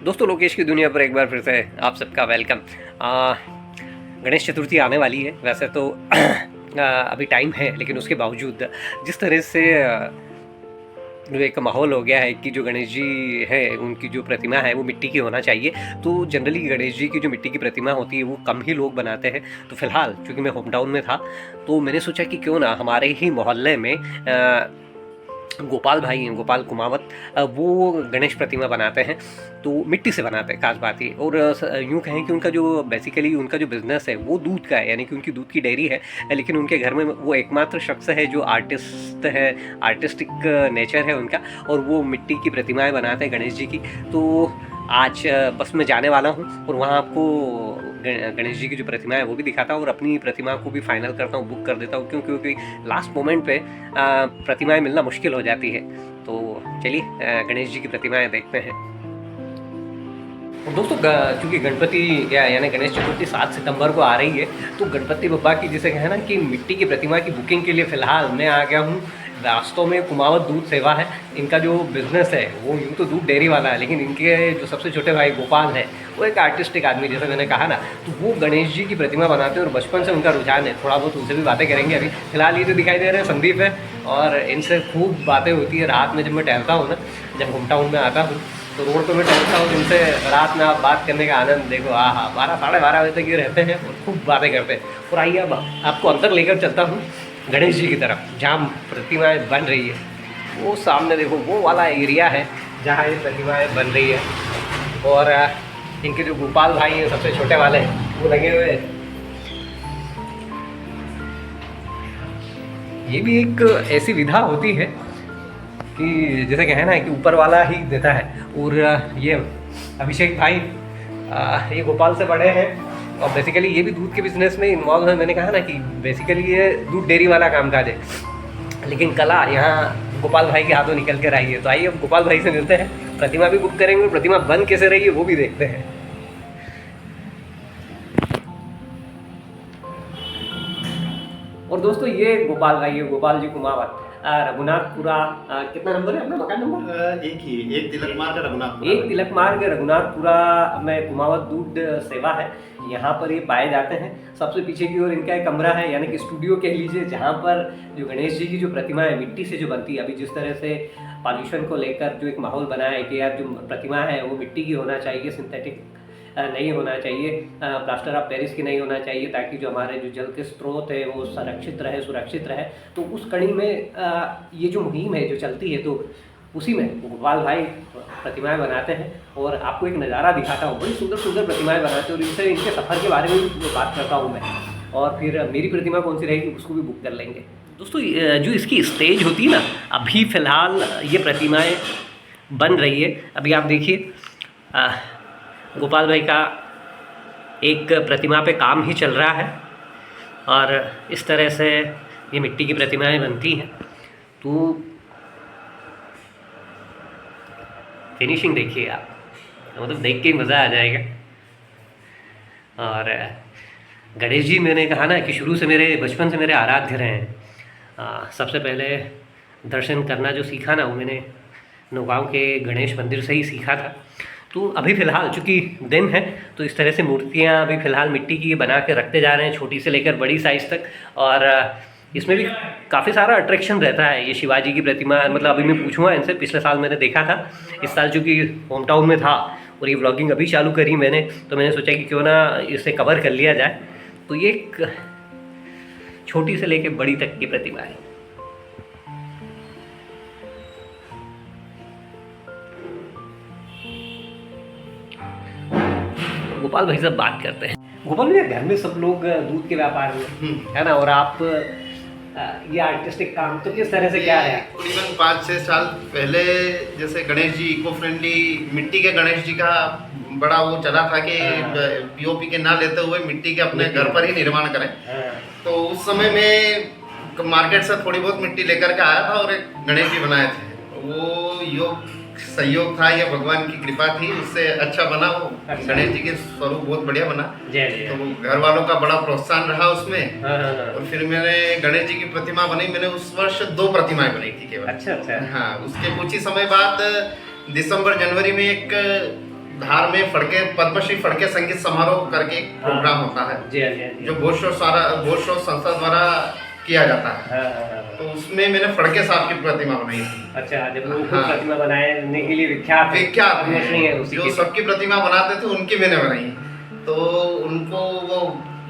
दोस्तों लोकेश की दुनिया पर एक बार फिर से आप सबका वेलकम। गणेश चतुर्थी आने वाली है। वैसे तो अभी टाइम है, लेकिन उसके बावजूद जिस तरह से जो एक माहौल हो गया है कि जो गणेश जी है उनकी जो प्रतिमा है वो मिट्टी की होना चाहिए। तो जनरली गणेश जी की जो मिट्टी की प्रतिमा होती है वो कम ही लोग बनाते हैं। तो फिलहाल चूँकि मैं होम टाउन में था तो मैंने सोचा कि क्यों ना हमारे ही मोहल्ले में गोपाल भाई हैं, गोपाल कुमावत, वो गणेश प्रतिमा बनाते हैं। तो मिट्टी से बनाते हैं, खास बात ये। और यूँ कहें कि उनका जो बेसिकली उनका जो बिज़नेस है वो दूध का है, यानी कि उनकी दूध की डेयरी है। लेकिन उनके घर में वो एकमात्र शख्स है जो आर्टिस्ट है, आर्टिस्टिक नेचर है उनका, और वो मिट्टी की प्रतिमाएं बनाते हैं गणेश जी की। तो आज बस मैं जाने वाला हूँ और वहाँ आपको गणेश जी की जो प्रतिमा है वो भी दिखाता हूँ और अपनी प्रतिमा को भी फाइनल करता हूँ, बुक कर देता हूँ, क्योंकि लास्ट मोमेंट पे प्रतिमाएं मिलना मुश्किल हो जाती है। तो चलिए गणेश जी की प्रतिमाएं देखते हैं। और दोस्तों चूँकि गणपति यानी गणेश चतुर्थी 7 सितंबर को आ रही है, तो गणपति बप्पा की जिसे कहें ना कि मिट्टी की प्रतिमा की बुकिंग के लिए फ़िलहाल मैं आ गया हूँ। वास्तव में कुमावत दूध सेवा है इनका जो बिज़नेस है, वो यूँ तो दूध डेयरी वाला है, लेकिन इनके जो सबसे छोटे भाई गोपाल हैं वो एक आर्टिस्टिक आदमी, जैसे मैंने कहा ना, तो वो गणेश जी की प्रतिमा बनाते हैं और बचपन से उनका रुझान है। थोड़ा बहुत उनसे भी बातें करेंगे। अभी फिलहाल ये जो दिखाई दे रहे हैं संदीप है, और इनसे खूब बातें होती है रात में जब मैं टहलता हूँ ना, जब होम टाउन में आता हूँ तो रोड पे मैं टहलता हूँ। इनसे रात में आप बात करने का आनंद देखो, 12 साढ़े 12 बजे तक ये रहते हैं और खूब बातें करते हैं। और आइए अब आपको अंदर लेकर चलता हूँ गणेश जी की तरफ, जहाँ प्रतिमाएं बन रही है। वो सामने देखो, वो वाला एरिया है जहाँ ये प्रतिमाएं बन रही है। और इनके जो गोपाल भाई हैं सबसे छोटे वाले, वो लगे हुए हैं। ये भी एक ऐसी विधा होती है कि जैसे कहे ना कि ऊपर वाला ही देता है। और ये अभिषेक भाई ये गोपाल से बड़े हैं और बेसिकली ये भी दूध के बिज़नेस में इन्वॉल्व है। मैंने कहा ना कि बेसिकली ये दूध डेयरी वाला कामकाज है, लेकिन कला यहाँ गोपाल भाई के हाथों निकल कर आई है। तो आइए अब गोपाल भाई से मिलते हैं, प्रतिमा भी बुक करेंगे और प्रतिमा बन कैसे रही है वो भी देखते हैं। और दोस्तों ये गोपाल भाई है, गोपाल जी कुमावत, रघुनाथपुरा। कितना नंबर है अपना मकान नंबर? एक तिलक मार्ग रघुनाथपुरा। एक तिलक मार्ग रघुनाथपुरा में कुमावत दूध सेवा है। यहाँ पर ये पाए जाते हैं। सबसे पीछे की ओर इनका एक कमरा है, यानी कि स्टूडियो कह लीजिए, जहाँ पर जो गणेश जी की जो प्रतिमा है मिट्टी से जो बनती है, अभी जिस तरह से पॉल्यूशन को लेकर जो एक माहौल बना है कि यार जो प्रतिमा है वो मिट्टी की होना चाहिए, सिंथेटिक नहीं होना चाहिए, प्लास्टर ऑफ पेरिस की नहीं होना चाहिए, ताकि जो हमारे जो जल के स्रोत है वो संरक्षित रहे, सुरक्षित रहे। तो उस कड़ी में ये जो मुहिम है जो चलती है, तो उसी में गोपाल भाई प्रतिमाएं बनाते हैं। और आपको एक नज़ारा दिखाता हूँ, बड़ी सुंदर सुंदर प्रतिमाएं बनाते हैं और इनसे इनके सफ़र के बारे में भी बात करता हूँ मैं। और फिर मेरी प्रतिमा कौन सी रहेगी उसको भी बुक कर लेंगे। दोस्तों जो इसकी स्टेज होती है ना, अभी फ़िलहाल ये प्रतिमाएं बन रही है। अभी आप देखिए गोपाल भाई का एक प्रतिमा पे काम ही चल रहा है और इस तरह से ये मिट्टी की प्रतिमाएं बनती हैं। तो फिनिशिंग देखिए आप, मतलब देख के ही मज़ा आ जाएगा। और गणेश जी, मैंने कहा ना कि शुरू से मेरे बचपन से मेरे आराध्य रहे हैं। सबसे पहले दर्शन करना जो सीखा ना, वो मैंने नौगांव के गणेश मंदिर से ही सीखा था। तो अभी फ़िलहाल चूँकि दिन है तो इस तरह से मूर्तियाँ अभी फ़िलहाल मिट्टी की बना के रखते जा रहे हैं, छोटी से लेकर बड़ी साइज़ तक। और इसमें भी काफ़ी सारा अट्रैक्शन रहता है। ये शिवाजी की प्रतिमा, मतलब अभी मैं पूछूंगा इनसे, पिछले साल मैंने देखा था, इस साल चूँकि होम टाउन में था और ये व्लॉगिंग अभी चालू करी मैंने, तो मैंने सोचा कि क्यों ना इसे कवर कर लिया जाए। तो ये एक छोटी से लेकर बड़ी तक की प्रतिमा है। गोपाल भाई साहब बात करते हैं। गोपाल भैया, घर में सब लोग दूध के व्यापार में है ना, और आप ये आर्टिस्टिक काम तो किस तरह से क्या है? तकरीबन 5-6 साल पहले जैसे गणेश जी इको फ्रेंडली मिट्टी के गणेश जी का बड़ा वो चला था कि पीओपी के ना लेते हुए मिट्टी के अपने घर पर ही निर्माण करें। तो उस समय में मार्केट से थोड़ी बहुत मिट्टी लेकर के आया था और एक गणेश जी बनाए थे। वो योग सहयोग था या भगवान की कृपा थी, उससे अच्छा बना वो। गणेश जी के स्वरूप बहुत बढ़िया बना। तो घर वालों का बड़ा प्रोत्साहन रहा उसमें। और फिर मैंने गणेश जी की प्रतिमा बनी, मैंने उस वर्ष 2 प्रतिमाएं बनाई थी केवल। अच्छा। हाँ, उसके कुछ ही समय बाद दिसंबर जनवरी में एक धार में फड़के पद्मश्री फड़के संगीत समारोह करके एक प्रोग्राम होता है जी हाँ जी हाँ जी। जो बोस शो संस्था द्वारा किया जाता है। तो उसमें मैंने फड़के साहब की प्रतिमा बनाई थी। अच्छा, जब उनको प्रतिमा बनाने के लिए विख्यात है उसी जो सबकी प्रतिमा बनाते थे उनकी मैंने बनाई। तो उनको वो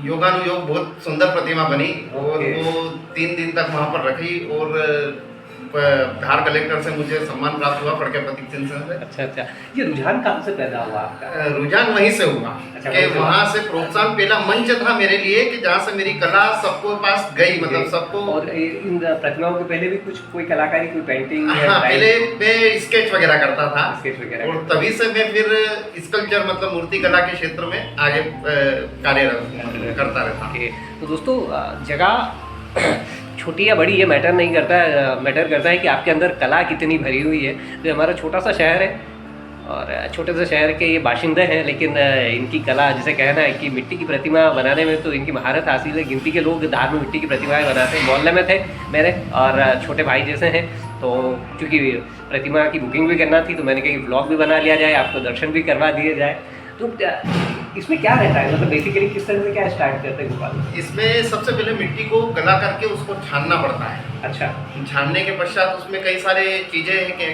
योगानुयोग बहुत सुंदर प्रतिमा बनी और वो 3 दिन तक वहाँ पर रखी और धार कलेक्टर से मुझे सम्मान प्राप्त हुआ फड़के प्रतीक सिंह से। अच्छा, ये रुझान कहाँ से पैदा हुआ आपका? रुझान वहीं से हुआ कि वहाँ से प्रोत्साहन पहला मंच था मेरे लिए कि जहाँ से मेरी कला सबको पास गई, मतलब सबको। और इन प्रतिमाओं के पहले भी कुछ कोई कलाकारी, कोई पेंटिंग? हाँ, पहले मैं स्केच वगैरह करता था, स्केच वगैरह, और तभी से मैं फिर स्कल्पचर मतलब मूर्ति कला के क्षेत्र में आगे कार्यरत करता रहता। तो दोस्तों, जगह छोटी या बड़ी ये मैटर नहीं करता है, मैटर करता है कि आपके अंदर कला कितनी भरी हुई है। तो हमारा छोटा सा शहर है और छोटे से शहर के ये बाशिंदे हैं, लेकिन इनकी कला, जिसे कहना है कि मिट्टी की प्रतिमा बनाने में तो इनकी महारत हासिल है। गिनती के लोग धार में मिट्टी की प्रतिमाएं बनाते हैं। मोहल्ले में थे मेरे और छोटे भाई जैसे हैं, तो चूँकि प्रतिमा की बुकिंग भी करना थी तो मैंने कहा ब्लॉग भी बना लिया जाए, आपको दर्शन भी करवा दिए जाए। तो इसमें क्या रहता है, मतलब बेसिकली किस तरह से क्या स्टार्ट करते हैं गोपाल? इसमें सबसे पहले मिट्टी को गला करके उसको छानना पड़ता है। अच्छा, छानने के पश्चात उसमें कई सारे चीज़ें हैं कि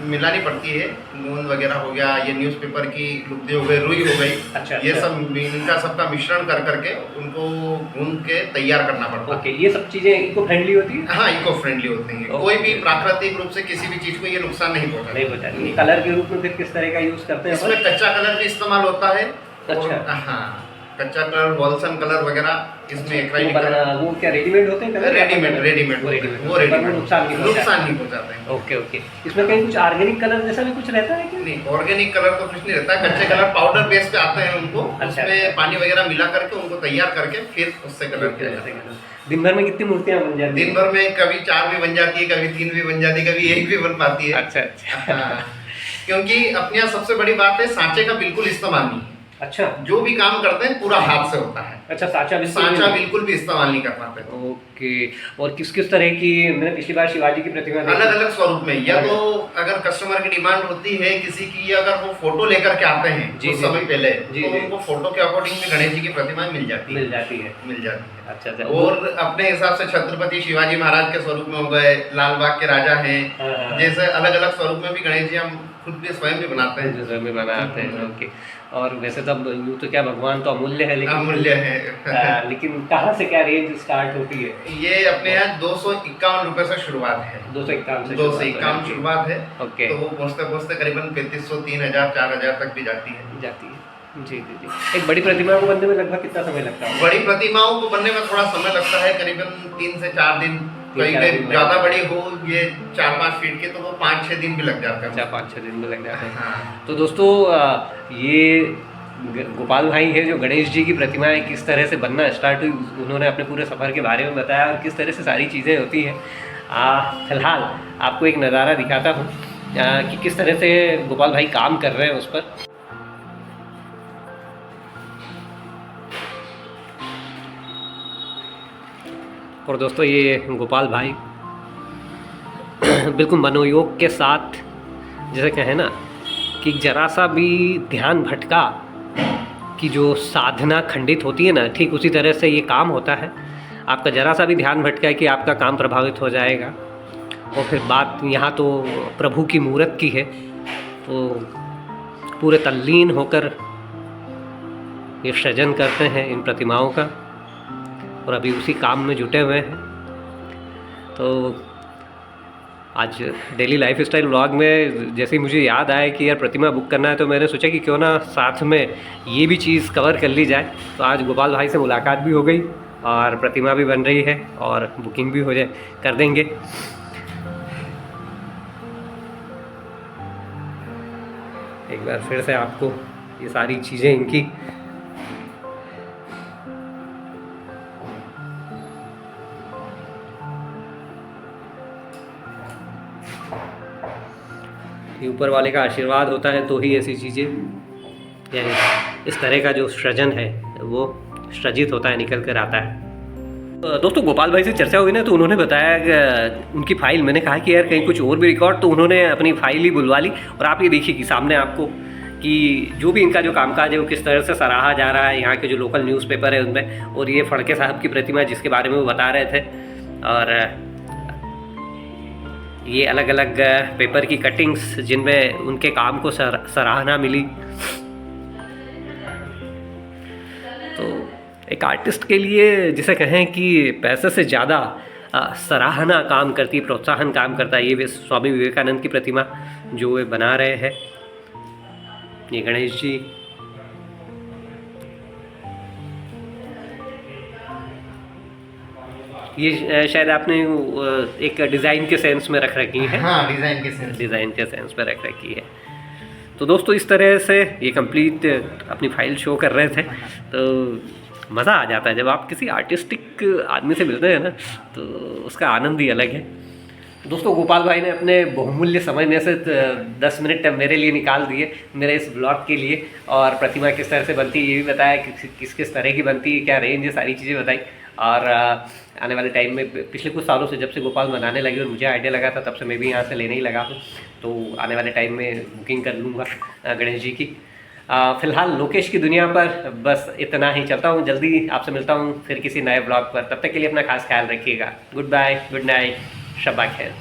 मिलानी पड़ती है। नून वगैरह हो गया, ये न्यूज़पेपर की लुगदी हो गई, रुई हो गई। अच्छा, ये सब इनका सबका मिश्रण कर करके उनको भून के तैयार करना पड़ता है। ओके, ये सब चीज़ें इको फ्रेंडली होती है? हाँ, इको फ्रेंडली होती हैं। कोई भी प्राकृतिक रूप से किसी भी चीज़ को ये नुकसान नहीं पहुँचाती। कलर के रूप में फिर किस तरह का यूज़ करते हैं? इसमें कच्चा कलर भी इस्तेमाल होता है। अच्छा, हाँ, कच्चा कलर, वॉल्सन कलर वगैरह इसमें एक्राइलिक कलर। वो क्या रेडीमेड होते हैं? रेडीमेड वो नुकसान नहीं पहुंचाते हैं। ओके। इसमें कहीं कुछ ऑर्गेनिक कलर जैसा भी कुछ रहता है कि नहीं? ऑर्गेनिक कलर तो कुछ नहीं रहता है। कच्चे कलर पाउडर बेस पे आते हैं, उनको उसमें पानी वगैरह मिला करके उनको तैयार करके फिर उससे कलर किया जाता है। दिन भर में कितनी मूर्तियाँ बन जाती है? दिन भर में कभी 4 भी बन जाती है, कभी 3 भी बन जाती है, कभी 1 भी बन पाती है। अच्छा। क्योंकि अपने यहाँ सबसे बड़ी बात है सांचे का बिल्कुल इस्तेमाल नहीं। अच्छा, जो भी काम करते हैं पूरा हाथ से होता है। अच्छा, सांचा बिल्कुल भी इस्तेमाल नहीं कर पाते। ओके। और किस तरह की, मैंने पिछली बार शिवाजी की प्रतिमा अलग स्वरूप में, या तो अगर कस्टमर की डिमांड होती है किसी की, अगर वो फोटो लेकर के आते हैं कुछ समय पहले, तो उनको फोटो के अकॉर्डिंग भी गणेश जी की प्रतिमा मिल जाती है। अच्छा। और अपने हिसाब से छत्रपति शिवाजी महाराज के स्वरूप में हो गए, लाल बाग के राजा हैं, जैसे अलग अलग स्वरूप में भी गणेश जी हम खुद भी स्वयं भी बनाते हैं। ओके। और वैसे तब यूँ तो क्या, भगवान तो अमूल्य है, लेकिन कहाँ से क्या रेंज स्टार्ट होती है? ये अपने यहाँ 251 रुपए से शुरुआत है। 251 शुरुआत है। ओके। तो वो पहुँचते करीबन 3500, 3000, 4000 तक भी जाती है। जी। एक बड़ी प्रतिमा को बनने में लगभग कितना समय लगता है? बड़ी प्रतिमाओं को बनने में थोड़ा समय लगता है, करीबन 3 से 4 दिन। कई ज़्यादा बड़ी हो, ये 4-5 फीट की, तो वो 5-6 दिन भी लग जाते हैं। अच्छा, 5-6 दिन भी लग जाते हैं। तो दोस्तों, ये गोपाल भाई है जो गणेश जी की प्रतिमाएं किस तरह से बनना स्टार्ट हुई, उन्होंने अपने पूरे सफ़र के बारे में बताया और किस तरह से सारी चीज़ें होती हैं। फिलहाल आपको एक नज़ारा दिखाता हूँ कि किस तरह से गोपाल भाई काम कर रहे हैं उस पर। और दोस्तों, ये गोपाल भाई बिल्कुल मनोयोग के साथ, जैसे कहें ना कि जरा सा भी ध्यान भटका कि जो साधना खंडित होती है ना, ठीक उसी तरह से ये काम होता है। आपका जरा सा भी ध्यान भटका है कि आपका काम प्रभावित हो जाएगा। और फिर बात यहाँ तो प्रभु की मूर्त की है, तो पूरे तल्लीन होकर ये सृजन करते हैं इन प्रतिमाओं का, और अभी उसी काम में जुटे हुए हैं। तो आज डेली लाइफ स्टाइल व्लॉग में जैसे ही मुझे याद आया कि यार प्रतिमा बुक करना है, तो मैंने सोचा कि क्यों ना साथ में ये भी चीज़ कवर कर ली जाए। तो आज गोपाल भाई से मुलाकात भी हो गई और प्रतिमा भी बन रही है और बुकिंग भी हो जाए, कर देंगे। एक बार फिर से आपको ये सारी चीज़ें इनकी ऊपर वाले का आशीर्वाद होता है तो ही ऐसी चीज़ें, यानी इस तरह का जो सृजन है वो सृजित होता है, निकल कर आता है। दोस्तों, गोपाल भाई से चर्चा हुई ना, तो उन्होंने बताया कि उनकी फ़ाइल, मैंने कहा कि यार कहीं कुछ और भी रिकॉर्ड, तो उन्होंने अपनी फ़ाइल ही बुलवा ली। और आप ये देखिए कि सामने आपको कि जो भी इनका जो कामकाज है वो किस तरह से सराहा जा रहा है यहाँ के जो लोकल न्यूज़पेपर है उनमें, और ये फड़के साहब की प्रतिमा जिसके बारे में वो बता रहे थे, और ये अलग अलग पेपर की कटिंग्स जिनमें उनके काम को सराहना मिली। तो एक आर्टिस्ट के लिए जिसे कहें कि पैसे से ज़्यादा सराहना काम करती, प्रोत्साहन काम करता है, ये स्वामी विवेकानंद की प्रतिमा जो वे बना रहे हैं, ये गणेश जी। ये शायद आपने एक डिज़ाइन के सेंस में रख रखी है। हाँ, डिज़ाइन के सेंस में रख रखी है। तो दोस्तों इस तरह से ये कंप्लीट अपनी फाइल शो कर रहे थे। तो मज़ा आ जाता है जब आप किसी आर्टिस्टिक आदमी से मिलते हैं ना, तो उसका आनंद ही अलग है। दोस्तों गोपाल भाई ने अपने बहुमूल्य समय में से 10 मिनट मेरे लिए निकाल दिए, मेरे इस ब्लॉग के लिए, और प्रतिमा किस तरह से बनती है ये भी बताया, किस किस तरह की बनती है, क्या रेंज है, सारी चीज़ें बताई। और आने वाले टाइम में पिछले कुछ सालों से जब से गोपाल बनाने लगे और मुझे आइडिया लगा था, तब से मैं भी यहाँ से लेने ही लगा हूँ। तो आने वाले टाइम में बुकिंग कर लूँगा गणेश जी की। फ़िलहाल लोकेश की दुनिया पर बस इतना ही, चलता हूँ, जल्दी आपसे मिलता हूँ फिर किसी नए ब्लॉग पर। तब तक के लिए अपना खास ख्याल रखिएगा। गुड बाय, गुड नाइट, शब्बा खैर।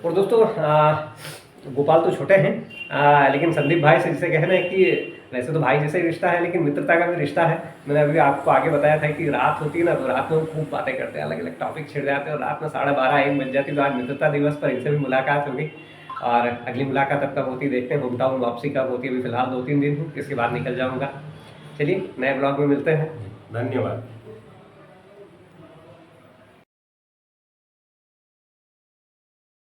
और दोस्तों गोपाल तो छोटे हैं, लेकिन संदीप भाई से जिसे कहना है कि वैसे तो भाई जैसे रिश्ता है, लेकिन मित्रता का भी रिश्ता है। मैंने अभी आपको आगे बताया था कि रात होती है ना, तो रात में वो खूब बातें करते हैं, अलग अलग टॉपिक छिड़ जाते हैं, और रात में 12:30-1 बज जाती। तो आज मित्रता दिवस पर इनसे भी मुलाकात होगी, और अगली मुलाकात अब कब होती देखते हैं। होम टाउन वापसी कब होती है, अभी फिलहाल 2-3 दिन हूँ, इसके बाद निकल जाऊँगा। चलिए नए ब्लॉग में मिलते हैं। धन्यवाद।